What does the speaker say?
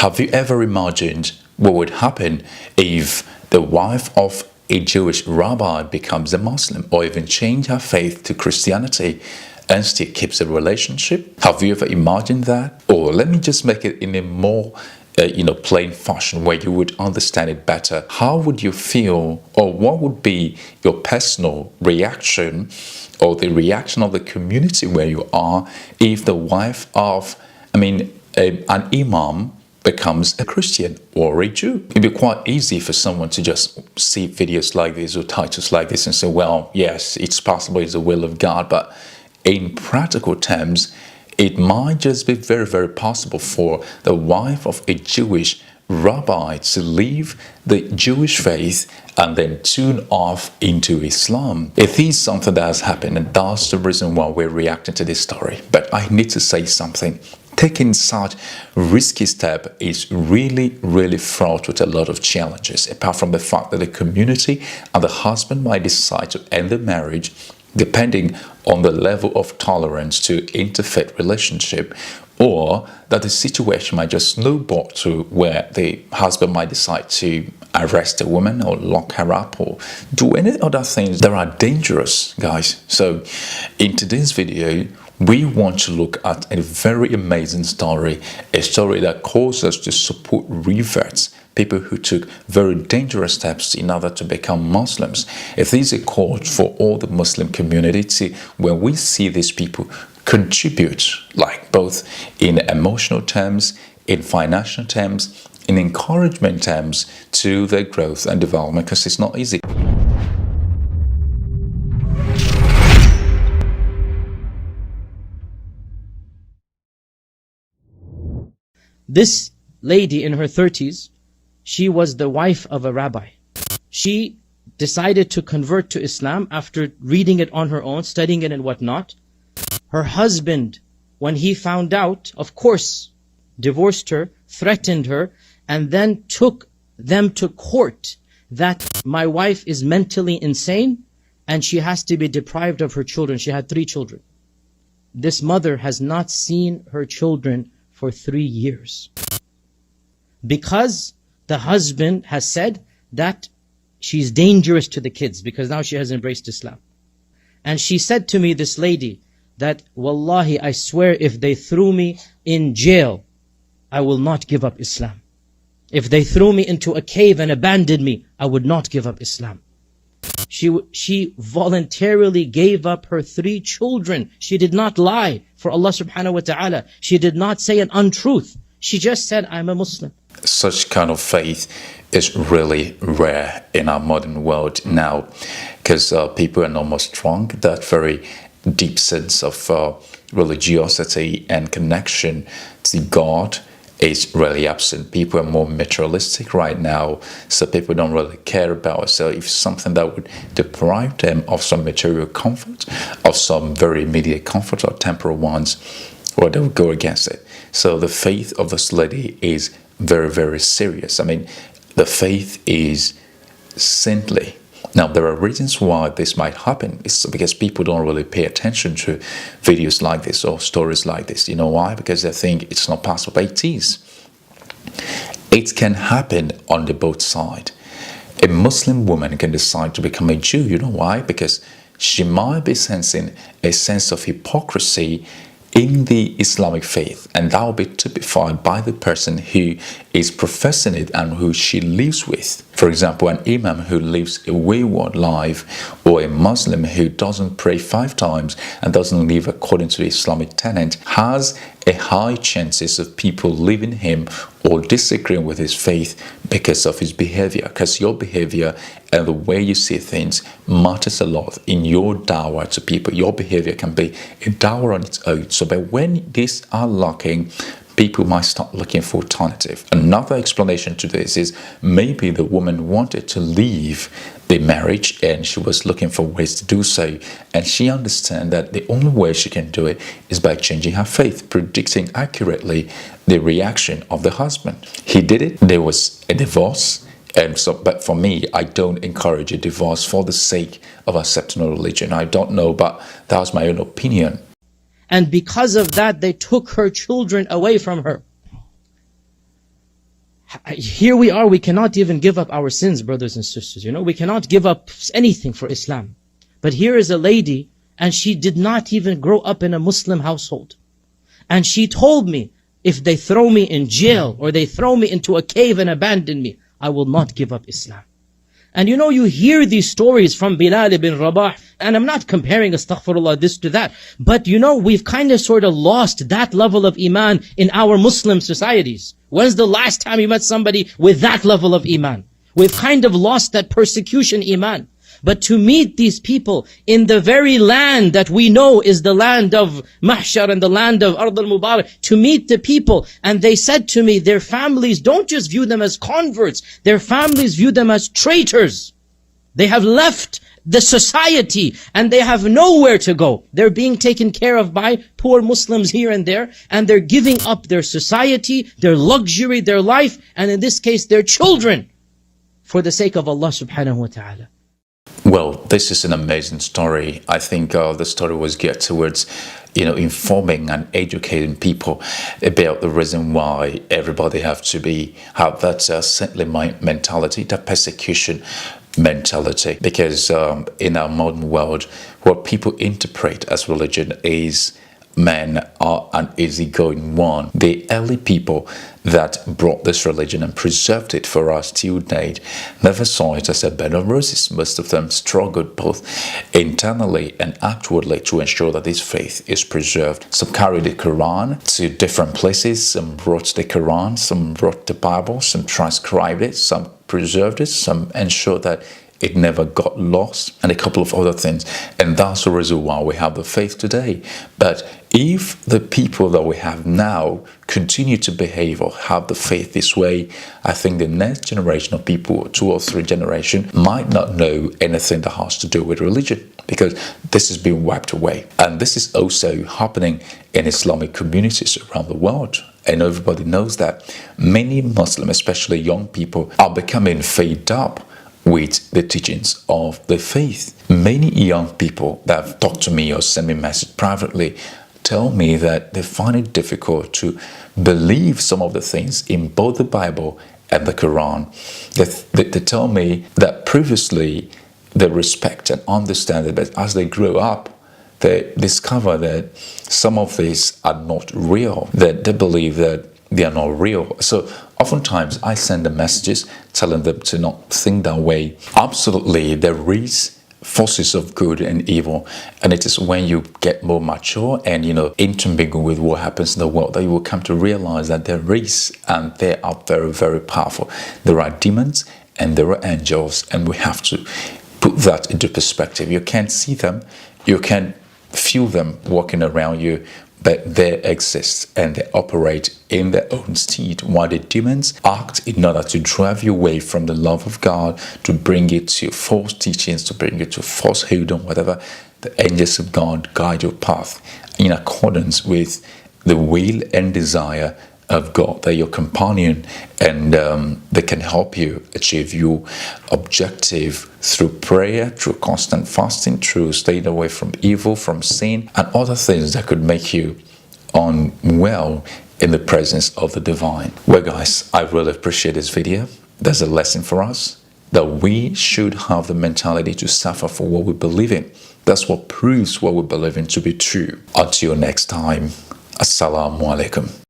Have you ever imagined what would happen if the wife of a Jewish rabbi becomes a Muslim, or even change her faith to Christianity and still keeps a relationship? Have you ever imagined that? Or let me just make it in a more plain fashion where you would understand it better. How would you feel, or what would be your personal reaction, or the reaction of the community where you are, if the wife of, an imam becomes a Christian or a Jew? It'd be quite easy for someone to just see videos like this or titles like this and say, well, yes, it's possible, it's the will of God. But in practical terms, it might just be very, very possible for the wife of a Jewish rabbi to leave the Jewish faith and then tune off into Islam. It is something that has happened, and that's the reason why we're reacting to this story. But I need to say something. Taking such risky step is really, really fraught with a lot of challenges, apart from the fact that the community and the husband might decide to end the marriage depending on the level of tolerance to interfaith relationship, or that the situation might just snowball to where the husband might decide to arrest a woman or lock her up or do any other things that are dangerous, guys. So in today's video, we want to look at a very amazing story, a story that calls us to support reverts, people who took very dangerous steps in order to become Muslims. It is a call for all the Muslim community to, when we see these people contribute, like both in emotional terms, in financial terms, in encouragement terms, to their growth and development, because it's not easy. This lady in her 30s, she was the wife of a rabbi. She decided to convert to Islam after reading it on her own, studying it and whatnot. Her husband, when he found out, of course, divorced her, threatened her, and then took them to court that my wife is mentally insane and she has to be deprived of her children. She had 3 children. This mother has not seen her children for 3 years, because the husband has said that she's dangerous to the kids, because now she has embraced Islam. And she said to me, this lady, that wallahi, I swear, if they threw me in jail, I will not give up Islam. If they threw me into a cave and abandoned me, I would not give up Islam. She voluntarily gave up her 3 children. She did not lie for Allah subhanahu wa ta'ala. She did not say an untruth. She just said, I'm a Muslim. Such kind of faith is really rare in our modern world now, because people are not more strong. That very deep sense of religiosity and connection to God is really absent. People are more materialistic right now, so people don't really care about it. So if something that would deprive them of some material comfort, of some very immediate comfort or temporal ones, well, they would go against it. So the faith of this lady is very, very serious. The faith is saintly. Now, there are reasons why this might happen. It's because people don't really pay attention to videos like this or stories like this. You know why? Because they think it's not possible. But it is. It can happen on the both sides. A Muslim woman can decide to become a Jew. You know why? Because she might be sensing a sense of hypocrisy in the Islamic faith, and that will be typified by the person who is professing it and who she lives with. For example, an imam who lives a wayward life, or a Muslim who doesn't pray 5 times and doesn't live according to the Islamic tenet, has a high chances of people leaving him or disagreeing with his faith because of his behavior, because your behavior and the way you see things matters a lot in your dawah to people. Your behavior can be a dawah on its own. So but when these are lacking, people might start looking for alternative. Another explanation to this is maybe the woman wanted to leave the marriage and she was looking for ways to do so, and she understands that the only way she can do it is by changing her faith, predicting accurately the reaction of the husband. He did it. There was a divorce. And so, but for me, I don't encourage a divorce for the sake of accepting a religion. I don't know, but that was my own opinion. And because of that, they took her children away from her. Here we are, we cannot even give up our sins, brothers and sisters. We cannot give up anything for Islam. But here is a lady, and she did not even grow up in a Muslim household. And she told me, if they throw me in jail or they throw me into a cave and abandon me, I will not give up Islam. And you hear these stories from Bilal ibn Rabah, and I'm not comparing, astaghfirullah, this to that, but we've kind of sort of lost that level of iman in our Muslim societies. When's the last time you met somebody with that level of iman? We've kind of lost that persecution iman. But to meet these people in the very land that we know is the land of Mahshar and the land of Ard al-Mubarak, to meet the people, and they said to me, their families don't just view them as converts, their families view them as traitors. They have left the society and they have nowhere to go. They're being taken care of by poor Muslims here and there, and they're giving up their society, their luxury, their life, and in this case their children, for the sake of Allah subhanahu wa ta'ala. Well, this is an amazing story. I think the story was geared towards, informing and educating people about the reason why everybody have that saintly mentality, that persecution mentality. Because in our modern world, what people interpret as religion is men are an easygoing one. The early people that brought this religion and preserved it for us till date never saw it as a bed of roses. Most of them struggled both internally and outwardly to ensure that this faith is preserved. Some carried the Quran to different places. Some wrote the Quran, some wrote the Bible, some transcribed it, some preserved it, some ensured that it never got lost, and a couple of other things. And that's the reason why we have the faith today. But if the people that we have now continue to behave or have the faith this way, I think the next generation of people, 2 or 3 generations, might not know anything that has to do with religion, because this has been wiped away. And this is also happening in Islamic communities around the world. And everybody knows that many Muslims, especially young people, are becoming fed up with the teachings of the faith. Many young people that have talked to me or sent me a message privately tell me that they find it difficult to believe some of the things in both the Bible and the Quran. They tell me that previously they respect and understand it, but as they grow up, they discover that some of these are not real, that they believe that they are not real. So oftentimes I send them messages telling them to not think that way. Absolutely, there is forces of good and evil, and it is when you get more mature and intermingle with what happens in the world that you will come to realize that there is, and they are very, very powerful. There are demons and there are angels, and we have to put that into perspective. You can't see them, you can feel them walking around you, but they exist and they operate in their own stead, while the demons act in order to drive you away from the love of God, to bring you to false teachings, to bring you to falsehood and whatever. The angels of God guide your path in accordance with the will and desire of God. They're your companion, and they can help you achieve your objective through prayer, through constant fasting, through staying away from evil, from sin, and other things that could make you unwell in the presence of the divine. Well, guys, I really appreciate this video. There's a lesson for us that we should have the mentality to suffer for what we believe in. That's what proves what we believe in to be true. Until next time, Assalamu alaikum.